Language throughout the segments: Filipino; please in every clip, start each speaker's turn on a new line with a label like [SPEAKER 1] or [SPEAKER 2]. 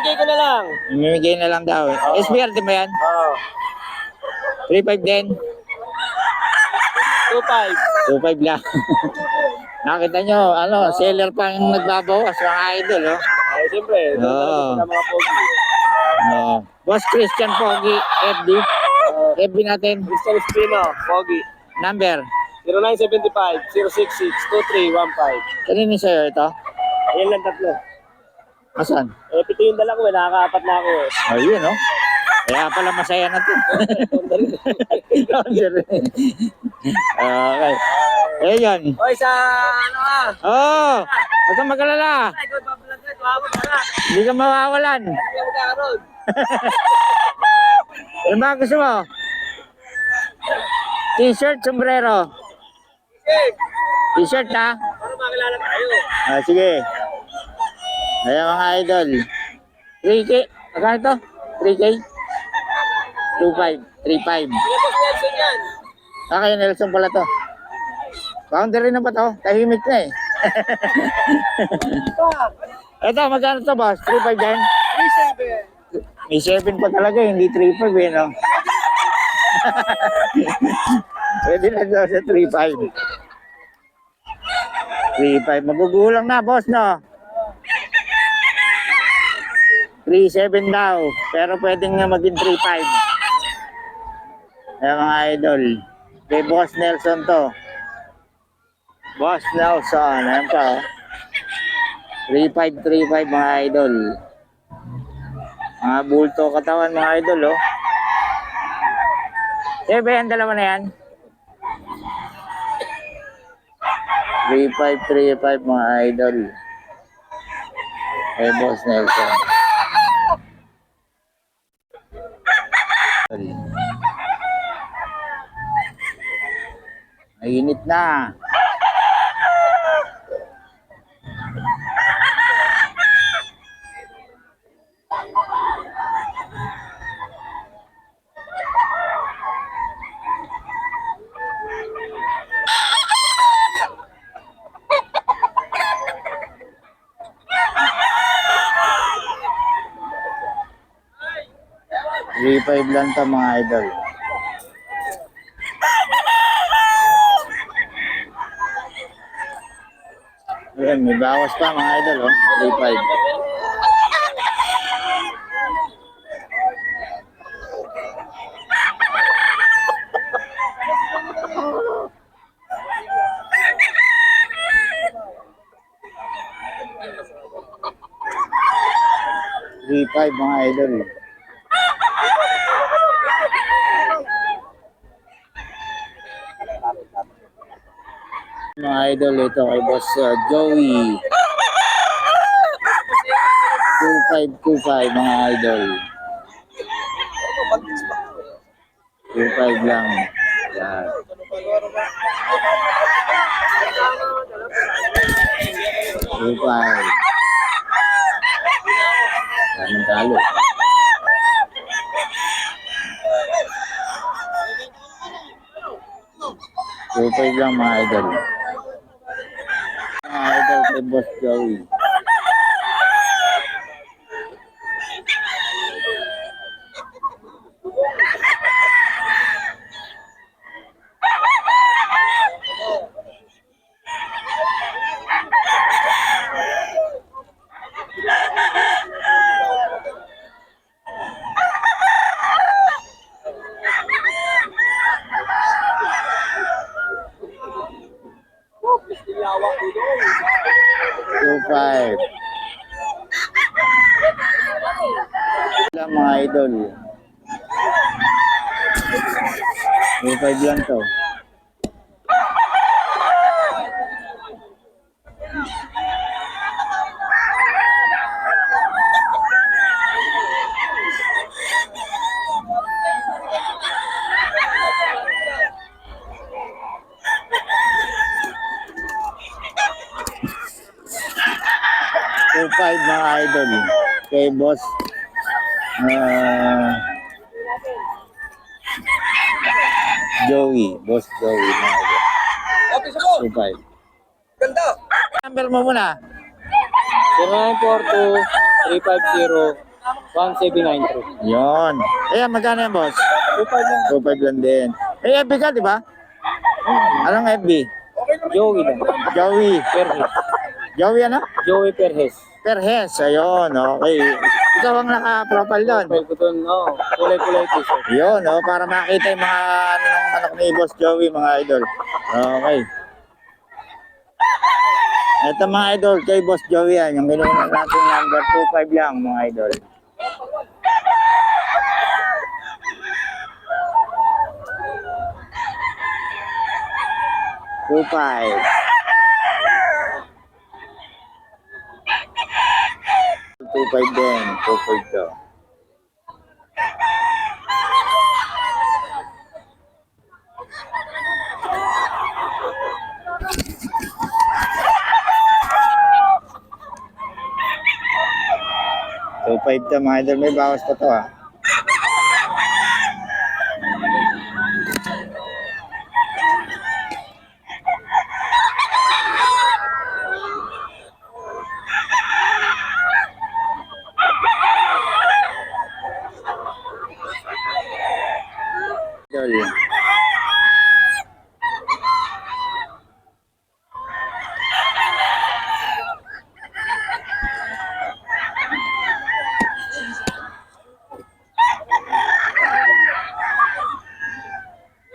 [SPEAKER 1] Pamimigay ko na lang.
[SPEAKER 2] Mamimigay na lang daw. SBR din ba yan?
[SPEAKER 1] Oo.
[SPEAKER 2] 3.5 din.
[SPEAKER 1] 2.5.
[SPEAKER 2] 2.5 lang. Nakita nyo, seller pa yung nagbabawas, mga idol, oh.
[SPEAKER 1] Ay, siyempre.
[SPEAKER 2] Oo.
[SPEAKER 1] Talaga mga pogi.
[SPEAKER 2] Boss Christian Pogi, FB. FB natin.
[SPEAKER 1] Mr. Espino, pogi.
[SPEAKER 2] Number.
[SPEAKER 1] 0975-066-2315.
[SPEAKER 2] Kanino sa'yo ito?
[SPEAKER 1] Ayan lang tatlo.
[SPEAKER 2] Asan?
[SPEAKER 1] Eh, pito yung dala ko eh. Nakaka-apat na ako eh.
[SPEAKER 2] Ayun, oh. Kaya pala masaya na to. Okay. Ayun.
[SPEAKER 1] Oy, sa ano ah?
[SPEAKER 2] Oh, huwag kang mag-alala.
[SPEAKER 1] Ay, ikaw babalag ka. Tumawag ka na.
[SPEAKER 2] Hindi ka mawawalan.
[SPEAKER 1] Hindi ka magkakaroon.
[SPEAKER 2] Ano ba gusto mo? T-shirt, sombrero.
[SPEAKER 1] Sige.
[SPEAKER 2] T-shirt ha?
[SPEAKER 1] Para makilala tayo.
[SPEAKER 2] Sige. Ayan mga idol. 3K. Magkano ito? 3K? 2.5. 3.5.
[SPEAKER 1] Sige, Boss Nelson yan.
[SPEAKER 2] Kaya Nelson pala to. Boundary na ba to? Tahimik na eh. Ito, magkano to boss? 3.5 din?
[SPEAKER 1] 3.7.
[SPEAKER 2] May 7 pa talaga, hindi 3.5 eh, no? Pwede na daw sa 3.5. 3.5. Magugulang na, boss, no? 3.7 daw. Pero pwedeng nga maging 3.5. Ayan mga idol. Kay Boss Nelson to. Boss Nelson. Ayan pa, oh. 3.5, 3.5 mga idol. Mga bulto katawan mga idol, oh. Ba yan, dalawa na yan? 3.5, 3.5 mga idol. Kay Boss Nelson. Mainit na. Three 5 lang to mga idol. Ayan, may bawas pa mga idol, oh. 3.5. Mga idol. Mga idol, ito kay Boss Joey. 2.5 mga idol. 2.5 lang. Yan. 2.5. Yan ang talo. 2.5 lang mga idol. Mga idol kay Boss Joey. Lang mga idol. 2.5 lang to. Mga idol kay Boss Joey. Boss Joey mga idol. 2.5.
[SPEAKER 1] Ganda.
[SPEAKER 2] Number mo muna.
[SPEAKER 1] 0942-350-909.
[SPEAKER 3] 1793.
[SPEAKER 2] Yun. Ayan, magkano yan, boss?
[SPEAKER 3] 25 lang.
[SPEAKER 2] 2.5 lang din. Eh, FB ka, di ba? Anong FB?
[SPEAKER 3] Joey lang.
[SPEAKER 2] Joey.
[SPEAKER 3] Perhes.
[SPEAKER 2] Joey ano?
[SPEAKER 3] Joey Perhes.
[SPEAKER 2] Perhes. Ayun, okay. Ikaw ang naka-profile doon.
[SPEAKER 3] Profile ko doon, oh, kulay-kulay t-shirt.
[SPEAKER 2] Yun, oh, para makita yung mga ano ng manok ni Boss Joey, mga idol. Okay. Ito mga idol, kay Boss Joey yan. Yung kinuha natin number 25 lang, mga idol. Two five. 2.5 din. 2.5 to. So 5 to mga idol. May bawas pa to ah. Idol.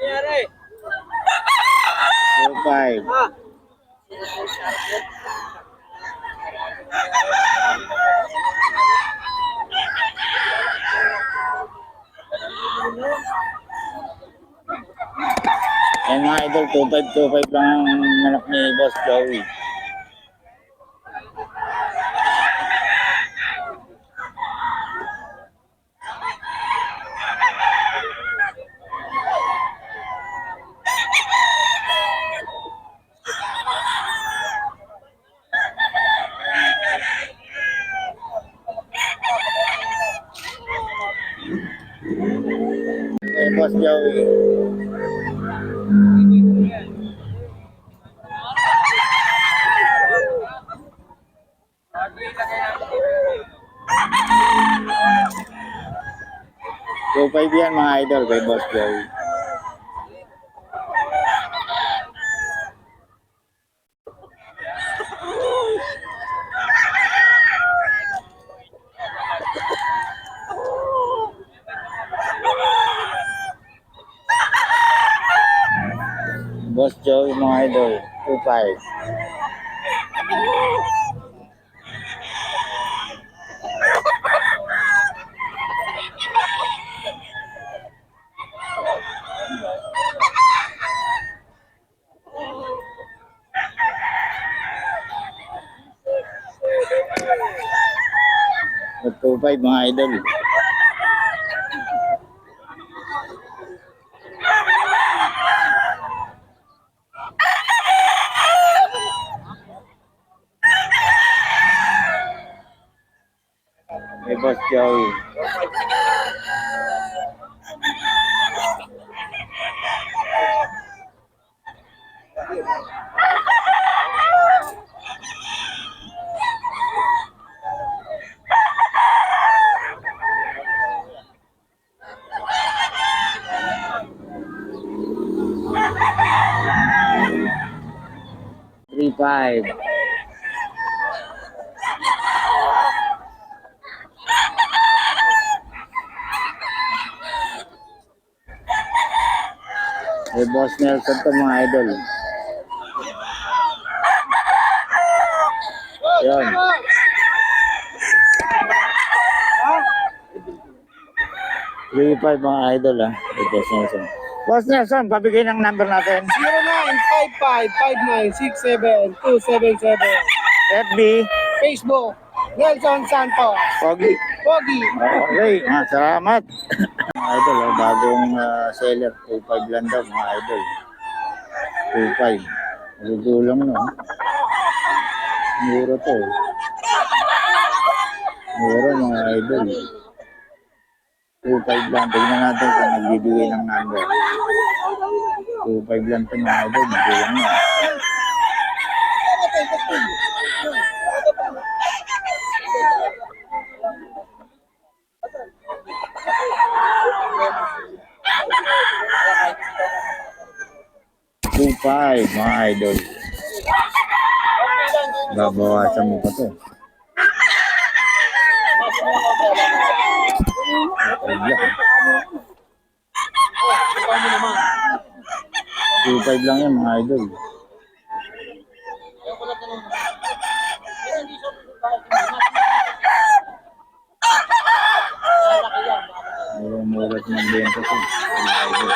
[SPEAKER 1] Nangyari.
[SPEAKER 2] 2.5.
[SPEAKER 1] Ah.
[SPEAKER 2] Yan mga idol, 2.5 lang ang manok ni Boss Joey. Hey, Boss Joey. So 5 yan mga idol kay Boss Joey. Boss Joey mga idol, 2.5. At 2.5 mga idol. Hey, Boss Joey. Three five. Hey, Boss Nelson to mga idol. Yun. Three five mga idol ah. Hey, Boss Nelson. Boss Nelson, pabigay ng number natin.
[SPEAKER 1] 0955-5967277.
[SPEAKER 2] FB,
[SPEAKER 1] Facebook, Nelson Santos.
[SPEAKER 2] Pogi.
[SPEAKER 1] Pogi.
[SPEAKER 2] Okay, salamat. Mga idol, bagong seller, 2.5 lang daw mga idol. 2.5. Magugulang no. Mura to. Mura mga idol. 2.5 lang. Tignan natin kung nagbibigay ng number. 2.5 lang to mga idol. Magulang na. 2.5 mga idol. Babawasan mo pa to. Wala. 2.5 lang yan mga idol. Murag ng benta to. Mga idol.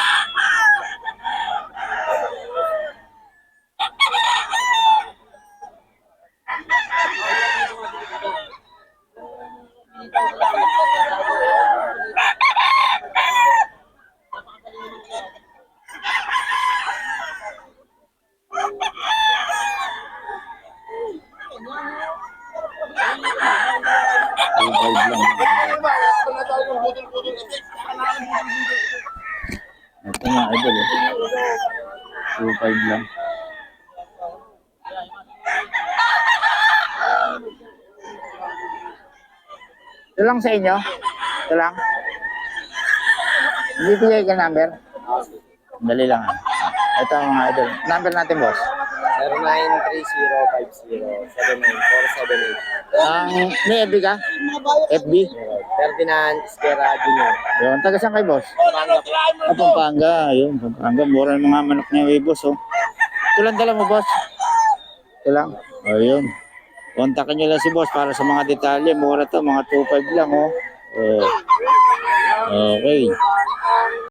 [SPEAKER 2] Ito nga idol. 2.5 lang. Ito lang sa inyo? Ito lang? Hindi bigay ka number? Dali lang. Ito mga idol. Number natin boss.
[SPEAKER 3] 0930-50-79478.
[SPEAKER 2] Ang may FB ka? FB?
[SPEAKER 3] Ferdinand Esquera Jr.
[SPEAKER 2] Yun. Taga saan kayo boss?
[SPEAKER 3] Pampanga po.
[SPEAKER 2] Pampanga. Ayun. Pampanga. Mura ng mga manok niya boss. Oh. Ito lang dala mo boss. Ito lang. Ayun. Kontakin nyo lang si boss para sa mga detalye. Mura to. Mga 2.5 lang. Oh. Okay.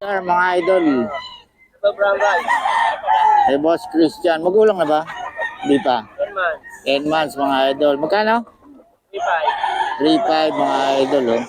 [SPEAKER 2] Sir, mga idol.
[SPEAKER 3] Ito brown rice.
[SPEAKER 2] Hey boss Christian. Magulang na ba? Hindi pa.
[SPEAKER 3] 10 months.
[SPEAKER 2] 10 months mga idol. Magkano?
[SPEAKER 3] 35.
[SPEAKER 2] 3.5 mga idol. Oh.